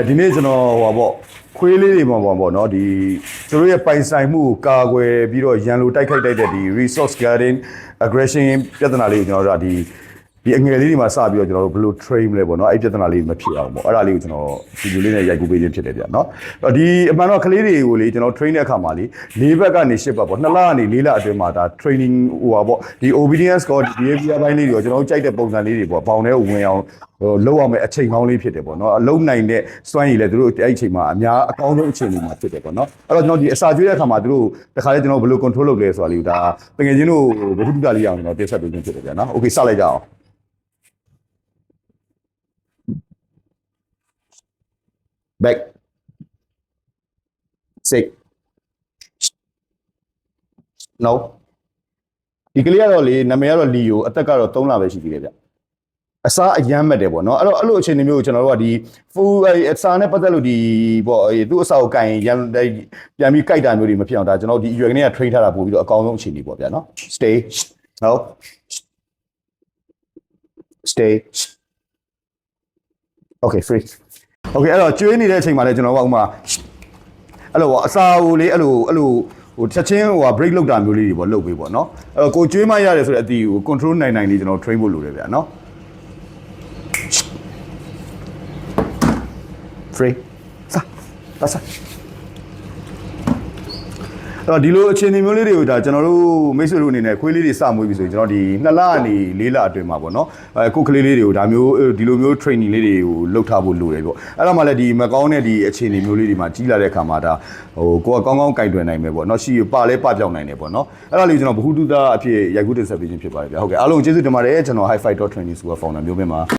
ဒီနေ့ကျွန်တော်ဟိုပါပေါ့ခွေးလေးတွေပေါ့နော်ဒီကျွန်တော်ရဲ့ပိုင်ဆိုင်မှုကိုကာကွယ်ပြီးတော့ရန်လိုတိုက်ခိုက်တဲ့ဒီ resource guarding aggression ပြဿနာလေးကိုကျွန်တော်တို့ဒီအငယ်လေးတွေမှာစပြီးတော့ကျွန်တော်တို့ဘယ်လို train လဲပေါ့နော်အဲ့ပြဿနာလေးမဖြစ်အောင်ပေါ့အဲ့ဒါလေးကိုကျွန်တော်ဗီဒီယိုလေးနဲ့ရိုက်ကူးပေးခြင်းဖြစ်တယ်ဗျာနော်ဒီအမှန်တော့ကလေးတွေကိုလေကျွန်တော် train တဲ့အခါမှာလေ၄ဘက်ကနေ၈ဘက်ပေါ့2လကနေ4လအတွင်းမှာဒါ training ဟိုပါပေါ့ဒီ obedience ကို behavior ဘိုင်းလေးတွေကိုကျွန်တော်တို့ကြိုက်တဲ့ပုံစံလေးတွေပေါ့ဘောင်ထဲကိုဝင်အောင်လောက်ရမယ်အချိန်ကောင်းလေးဖြစ်တယ်ပေါ့နော်အလုံးနိုင်တဲ့စွမ်းရည်လည်းသူတို့အဲ့အချိန်မှာအများအကောင်းဆုံးအချိန်လေးမှာဖြစ်တယ်ပေါ့နော်အဲ့တော့ကျွန်တော်ဒီအစာကျွေးတဲ့အခါမှာသူတို့တခါလေကျွန်တော်ဘယ်လို control လုပ်လဲဆိုတာလေးဒါတကယ်ချင်းတို့ဘုဒ္ဓတာလေးအောင်ကျွန်တော်တင်ဆက်ပေးခြင်းဖြစ်တယ်ဗျာနော် okay စလိုက်ကြအောင် back 6 no ဒီကလေးကတော့လေနာမည်ကတော့လီယိုအသက်ကတော့3လပဲရှိသေးတယ်ဗျအစားအယမ်းမဲ့တယ်ပေါ့နော်အဲ့တော့အဲ့လိုအခြေအနေမျိုးကိုကျွန်တော်တို့ကဒီ full အစားနဲ့ပတ်သက်လို့ဒီပေါ့သူ့အစားကိုကင်ရန်ပြန်ပြီးကြိုက်တာမျိုးတွေမဖြစ်အောင်ဒါကျွန်တော်ဒီအရွယ်ကနေက train ထားတာပို့ပြီးတော့အကောင်းဆုံးအခြေအနေပေါ့ဗျာနော် stay no stay okay free okay အဲ့တော့ကျွေးနေတဲ့အချိန်မှာလည်းကျွန်တော်ကဥမာအဲ့လိုပေါ့အစာကိုလေအဲ့လိုဟိုချက်ချင်းဟို break လောက်တာမျိုးလေးတွေပေါ့လုပ်ပေးပေါ့နော်အဲ့တော့ကိုကျွေးမရတယ်ဆိုတဲ့အတီကို control နိုင်လေးကျွန်တော် train ဖို့လိုတယ်ဗျာနော် free စအဲ့တော့ဒီလိုအခြေအနေမျိုးလေးတွေကိုဒါကျွန်တော်တို့မိတ်ဆွေတို့အနေနဲ့ခွေးလေးတွေစမွေးပြီဆိုရင်ကျွန်တော်ဒီ2လကနေ4လအတွင်းမှာပေါ့နော်ကိုကလေးလေးတွေကိုဒါမျိုးဒီလိုမျိုး training လေးတွေကိုလုပ်ထားဖို့လိုတယ်ပေါ့အဲ့တော့မှလည်းဒီမကောင်းတဲ့ဒီအခြေအနေမျိုးလေးတွေမှာကြီးလာတဲ့အခါမှာဒါဟိုကိုကကောင်းကောင်းကင်တွယ်နိုင်မယ်ပေါ့နော်ရှိပပြောင်းနိုင်တယ်ပေါ့နော်အဲ့ဒါလေးကျွန်တော်ဘ ഹു တုဒအဖြစ်ရိုက်ကူးတင်ဆက်ပေးခြင်းဖြစ်ပါတယ်ဗျာဟုတ်ကဲ့အားလုံးကျေးဇူးတင်ပါတယ်ကျွန်တော် high fight training ဆိုတာ founder မျိုးပဲမှာ